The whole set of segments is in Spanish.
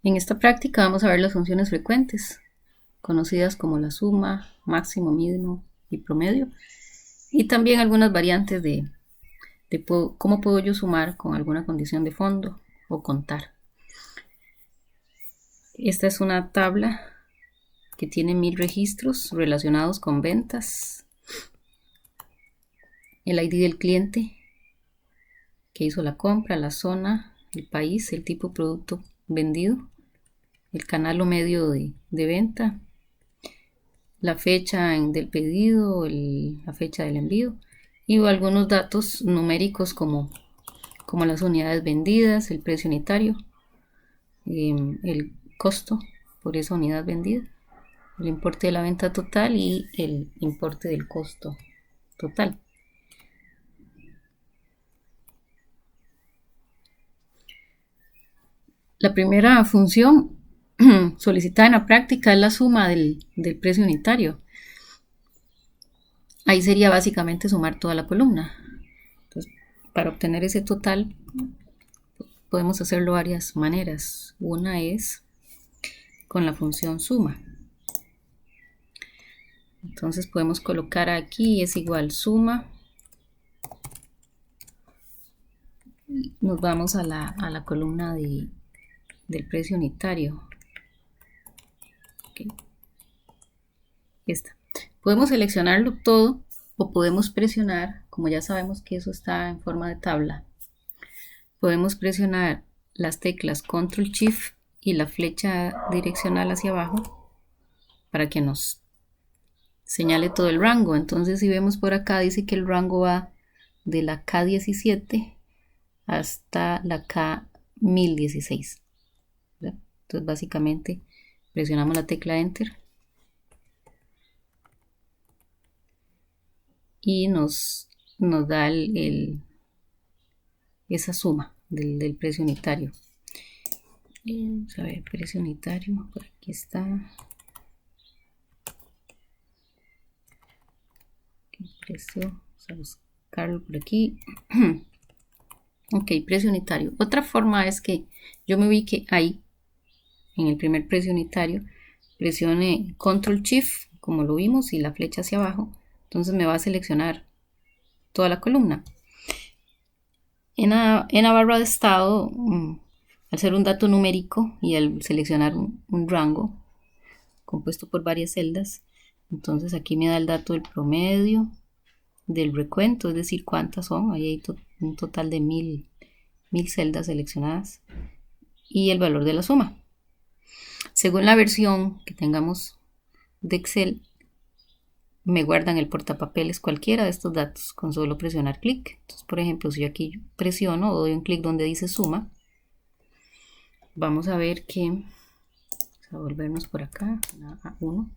En esta práctica vamos a ver las funciones frecuentes, conocidas como la suma, máximo, mínimo y promedio, y también algunas variantes de cómo puedo yo sumar con alguna condición de fondo o contar. Esta es una tabla que tiene 1000 registros relacionados con ventas, el ID del cliente que hizo la compra, la zona, el país, el tipo de producto vendido, el canal o medio de venta, la fecha del pedido, la fecha del envío y algunos datos numéricos como las unidades vendidas, el precio unitario, el costo por esa unidad vendida, el importe de la venta total y el importe del costo total. La primera función solicitada en la práctica es la suma del precio unitario. Ahí sería básicamente sumar toda la columna. Entonces, para obtener ese total podemos hacerlo de varias maneras. Una es con la función suma. Entonces podemos colocar aquí es igual suma. Nos vamos a la columna del precio unitario. Okay. Esta. Podemos seleccionarlo todo o podemos presionar, como ya sabemos que eso está en forma de tabla, podemos presionar las teclas Control Shift y la flecha direccional hacia abajo para que nos señale todo el rango. Entonces si vemos por acá dice que el rango va de la K17 hasta la K1016. Entonces básicamente presionamos la tecla Enter y nos da esa suma del precio unitario. Vamos a ver, precio unitario, por aquí está. El precio, vamos a buscarlo por aquí. Ok, precio unitario. Otra forma es que yo me ubique ahí, en el primer precio unitario, presione Control Shift, como lo vimos, y la flecha hacia abajo. Entonces me va a seleccionar toda la columna. En la barra de estado, al ser un dato numérico y al seleccionar un rango compuesto por varias celdas, entonces aquí me da el dato del promedio, del recuento, es decir, cuántas son. Ahí hay un total de 1000 celdas seleccionadas y el valor de la suma. Según la versión que tengamos de Excel, me guardan el portapapeles cualquiera de estos datos con solo presionar clic. Entonces, por ejemplo, si yo aquí presiono o doy un clic donde dice suma, vamos a ver que, vamos a volvernos por acá a 1.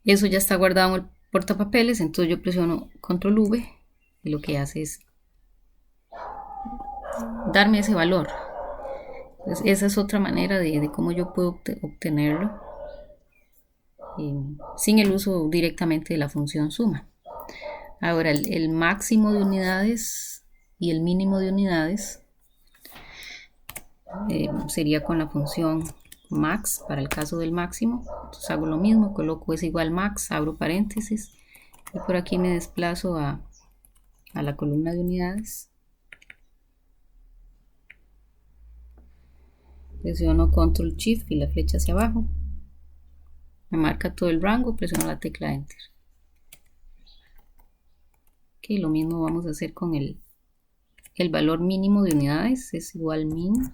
Eso ya está guardado en el portapapeles, entonces yo presiono Control V y lo que hace es darme ese valor. Entonces, esa es otra manera de cómo yo puedo obtenerlo sin el uso directamente de la función suma. Ahora el máximo de unidades y el mínimo de unidades sería con la función max para el caso del máximo. Entonces hago lo mismo, coloco es igual max, abro paréntesis y por aquí me desplazo a la columna de unidades. Presiono Control Shift y la flecha hacia abajo. Me marca todo el rango, presiono la tecla Enter. Ok, lo mismo vamos a hacer con el valor mínimo de unidades, es igual min.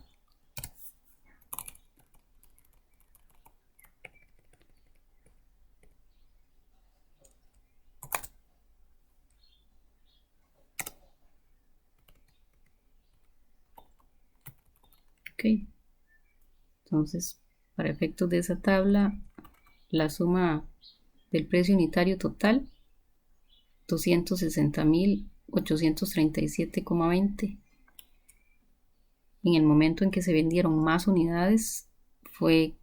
Ok, entonces para efectos de esa tabla, la suma del precio unitario total 260.837,20. En el momento en que se vendieron más unidades fue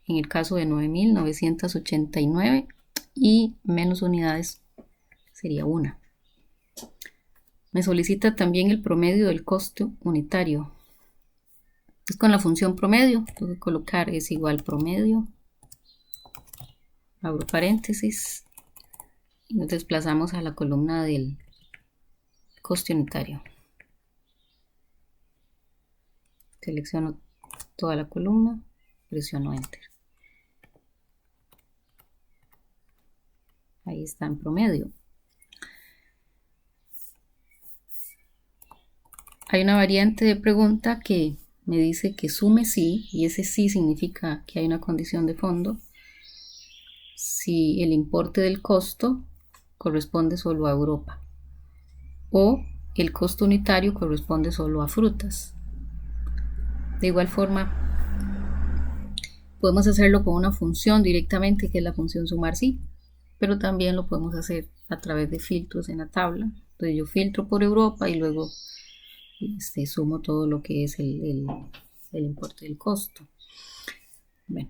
en el caso de 9.989 y menos unidades sería una. Me solicita también el promedio del costo unitario. Es con la función promedio. Tengo que colocar es igual promedio. Abro paréntesis. Y nos desplazamos a la columna del coste unitario. Selecciono toda la columna, presiono Enter. Ahí está en promedio. Hay una variante de pregunta que me dice que sume sí, y ese sí significa que hay una condición de fondo, si el importe del costo corresponde solo a Europa o el costo unitario corresponde solo a frutas. De igual forma, podemos hacerlo con una función directamente, que es la función sumar sí, pero también lo podemos hacer a través de filtros en la tabla. Entonces yo filtro por Europa y luego sumo todo lo que es el importe del costo. Bueno,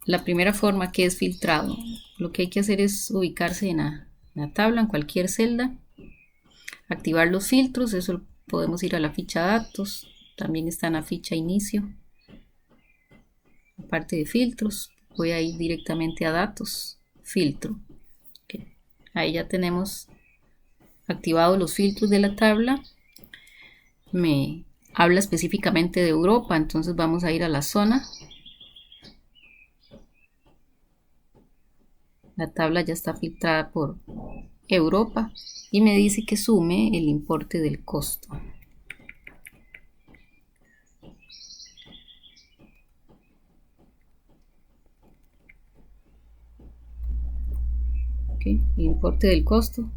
la primera forma, que es filtrado, lo que hay que hacer es ubicarse en la tabla, en cualquier celda, activar los filtros. Eso podemos ir a la ficha datos, también está en la ficha inicio. Aparte de filtros, voy a ir directamente a datos, filtro. Okay. Ahí ya tenemos activados los filtros de la tabla. Me habla específicamente de Europa, entonces vamos a ir a la zona. La tabla ya está filtrada por Europa y me dice que sume el importe del costo. Okay, el importe del costo.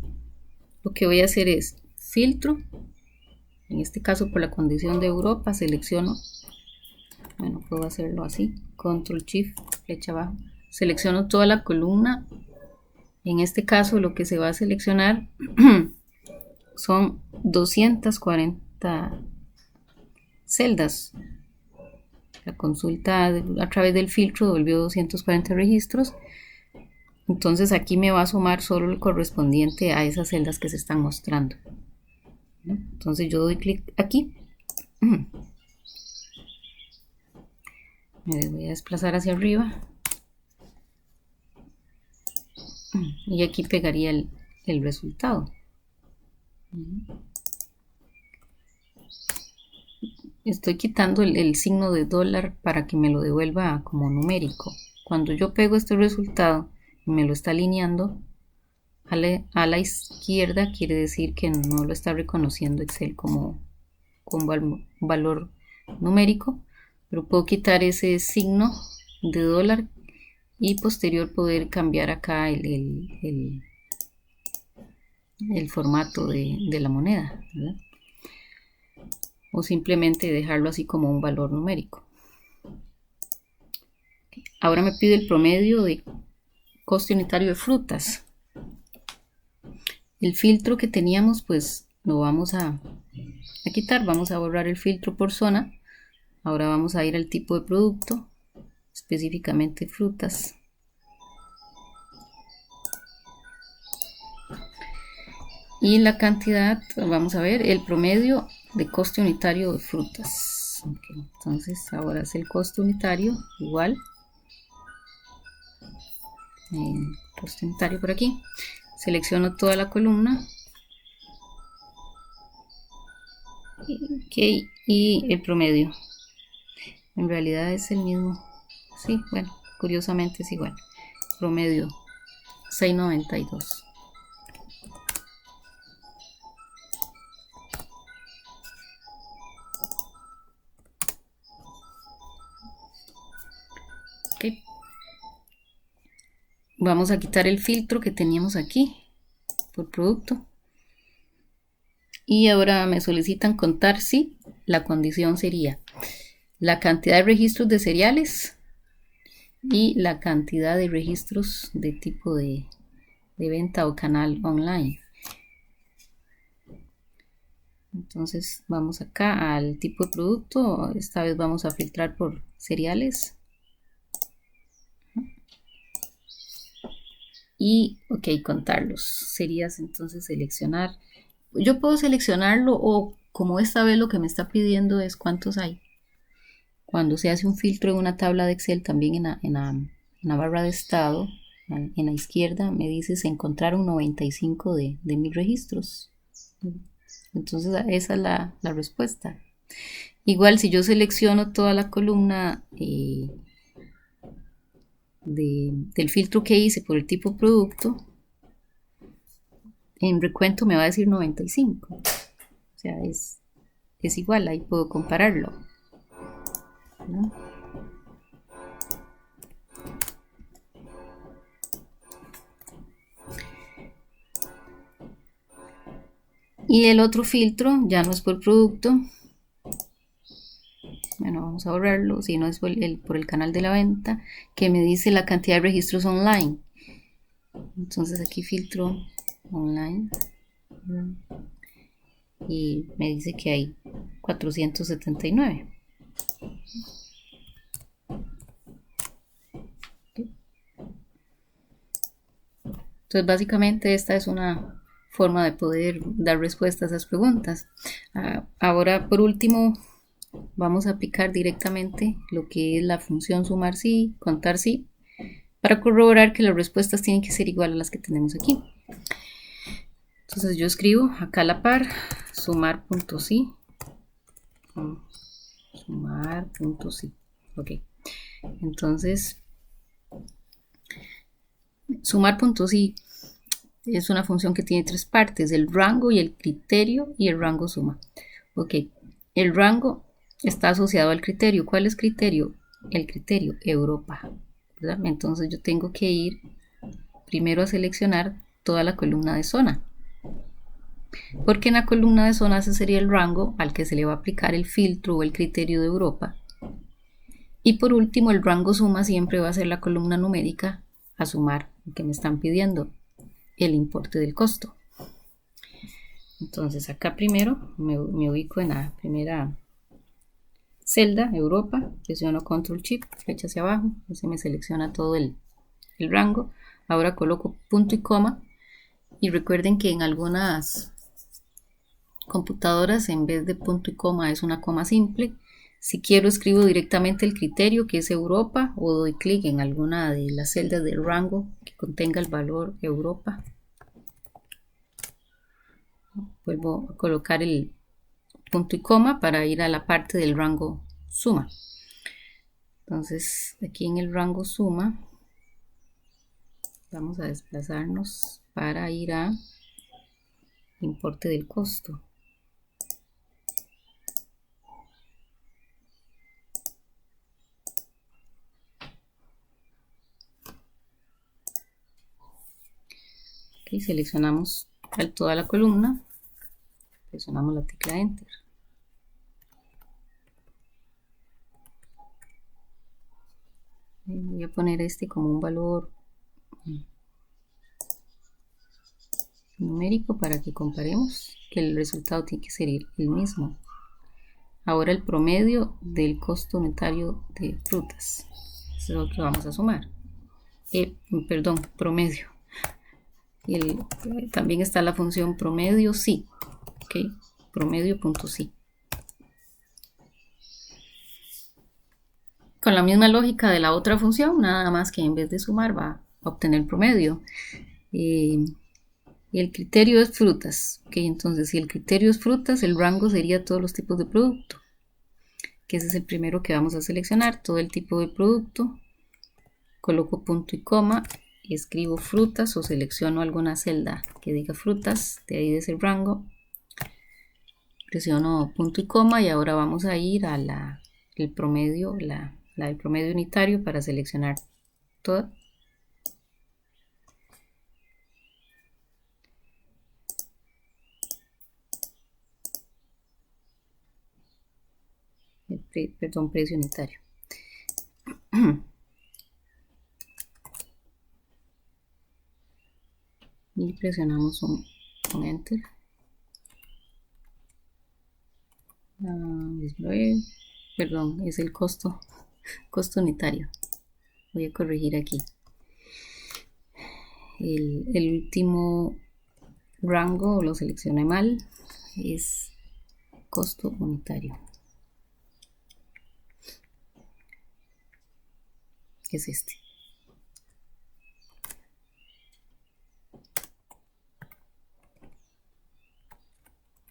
Lo que voy a hacer es filtro. En este caso, por la condición de Europa, selecciono. Bueno, puedo hacerlo así. Control Shift, flecha abajo. Selecciono toda la columna. En este caso, lo que se va a seleccionar son 240 celdas. La consulta a través del filtro devolvió 240 registros. Entonces aquí me va a sumar solo el correspondiente a esas celdas que se están mostrando. Entonces yo doy clic aquí. Me voy a desplazar hacia arriba. Y aquí pegaría el resultado. Estoy quitando el signo de dólar para que me lo devuelva como numérico. Cuando yo pego este resultado y me lo está alineando a la izquierda, quiere decir que no lo está reconociendo Excel como un valor numérico, pero puedo quitar ese signo de dólar y posterior poder cambiar acá el formato de la moneda, ¿verdad? O simplemente dejarlo así como un valor numérico. Ahora me pide el promedio de coste unitario de frutas. El filtro que teníamos, pues lo vamos a quitar. Vamos a borrar el filtro por zona. Ahora vamos a ir al tipo de producto, específicamente frutas. Y la cantidad, vamos a ver, el promedio de coste unitario de frutas. Okay, entonces ahora es el coste unitario igual. Coste unitario por aquí. Selecciono toda la columna. Okay, y el promedio. En realidad es el mismo. Sí, bueno, curiosamente es igual. Promedio 6.92. Okay. Vamos a quitar el filtro que teníamos aquí por producto. Y ahora me solicitan contar si la condición sería la cantidad de registros de cereales y la cantidad de registros de tipo de venta o canal online. Entonces vamos acá al tipo de producto. Esta vez vamos a filtrar por cereales. Y ok, contarlos. Serías entonces seleccionar. Yo puedo seleccionarlo, o como esta vez lo que me está pidiendo es cuántos hay. cuando se hace un filtro en una tabla de Excel, también en la barra de estado, en la izquierda, me dice se encontraron 95 de mis registros. Entonces esa es la respuesta. Igual si yo selecciono toda la columna del filtro que hice por el tipo producto, en recuento me va a decir 95. O sea, es igual, ahí puedo compararlo, ¿no? Y el otro filtro ya no es por producto. Bueno, vamos a borrarlo, si no es por el canal de la venta, que me dice la cantidad de registros online. Entonces aquí filtro online y me dice que hay 479. Entonces básicamente esta es una forma de poder dar respuestas a esas preguntas. Ahora por último vamos a aplicar directamente lo que es la función sumar sí, contar sí, para corroborar que las respuestas tienen que ser igual a las que tenemos aquí. Entonces yo escribo acá a la par sumar.sí, sumar.sí. Ok, entonces sumar.sí es una función que tiene tres partes: el rango y el criterio y el rango suma. Ok, el rango está asociado al criterio. ¿Cuál es criterio? El criterio Europa, ¿verdad? Entonces yo tengo que ir primero a seleccionar toda la columna de zona, porque en la columna de zona ese sería el rango al que se le va a aplicar el filtro o el criterio de Europa. Y por último, el rango suma siempre va a ser la columna numérica a sumar, que me están pidiendo el importe del costo. Entonces acá primero me ubico en la primera celda, Europa, presiono Control Shift, flecha hacia abajo, se me selecciona todo el rango. Ahora coloco punto y coma, y recuerden que en algunas computadoras en vez de punto y coma es una coma simple. Si quiero escribo directamente el criterio, que es Europa, o doy clic en alguna de las celdas del rango que contenga el valor Europa. Vuelvo a colocar el punto y coma para ir a la parte del rango suma. Entonces aquí en el rango suma vamos a desplazarnos para ir a importe del costo. Okay, seleccionamos toda la columna, presionamos la tecla Enter. Voy a poner este como un valor numérico para que comparemos, que el resultado tiene que ser el mismo. Ahora el promedio del costo unitario de frutas, eso es lo que vamos a sumar. Perdón, promedio. También está la función promedio sí, ok, promedio.sí. Con la misma lógica de la otra función, nada más que en vez de sumar va a obtener promedio. El criterio es frutas, ok, entonces si el criterio es frutas, el rango sería todos los tipos de producto, que ese es el primero que vamos a seleccionar, todo el tipo de producto. Coloco punto y coma y escribo frutas, o selecciono alguna celda que diga frutas, de ahí de ese rango, presiono punto y coma, y ahora vamos a ir a el promedio, la del promedio unitario, para seleccionar toda. Perdón, precio unitario. Y presionamos un Enter. Perdón, es el costo unitario. Voy a corregir aquí. El último rango lo seleccioné mal, es costo unitario. que es este.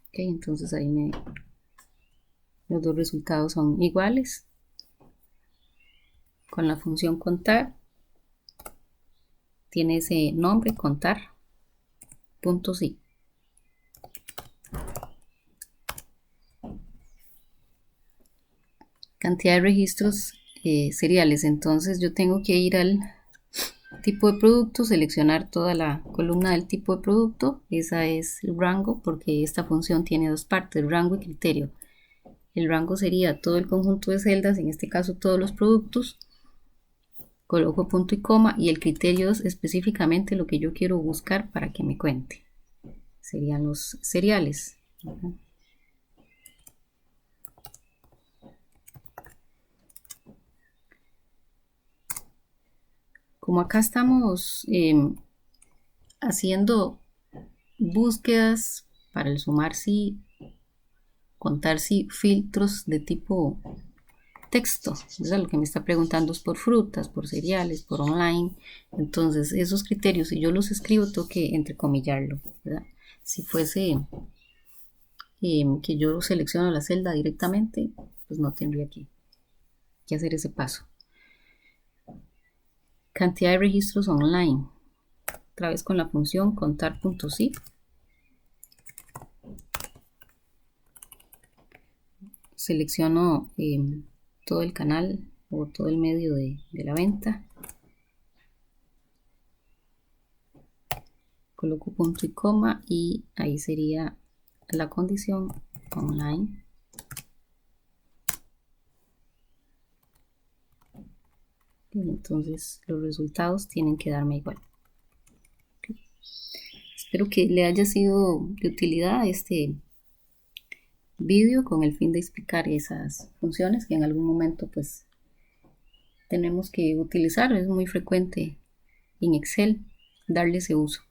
Ok, entonces ahí los dos resultados son iguales. Con la función contar, tiene ese nombre, contar, punto sí. Cantidad de registros seriales, entonces yo tengo que ir al tipo de producto, seleccionar toda la columna del tipo de producto, esa es el rango, porque esta función tiene dos partes, rango y criterio. El rango sería todo el conjunto de celdas, en este caso todos los productos, coloco punto y coma, y el criterio es específicamente lo que yo quiero buscar para que me cuente, serían los cereales. Como acá estamos haciendo búsquedas para el sumar sí, contar sí, filtros de tipo texto, o sea, lo que me está preguntando es por frutas, por cereales, por online. Entonces esos criterios, si yo los escribo, tengo que entrecomillarlo, ¿verdad? Si fuese que yo selecciono la celda directamente, pues no tendría que hacer ese paso. Cantidad de registros online, otra vez con la función contar.sí. Selecciono todo el canal o todo el medio de la venta, coloco punto y coma y ahí sería la condición online. Y entonces los resultados tienen que darme igual. Okay. Espero que le haya sido de utilidad este vídeo con el fin de explicar esas funciones que en algún momento pues tenemos que utilizar. Es muy frecuente en Excel darle ese uso.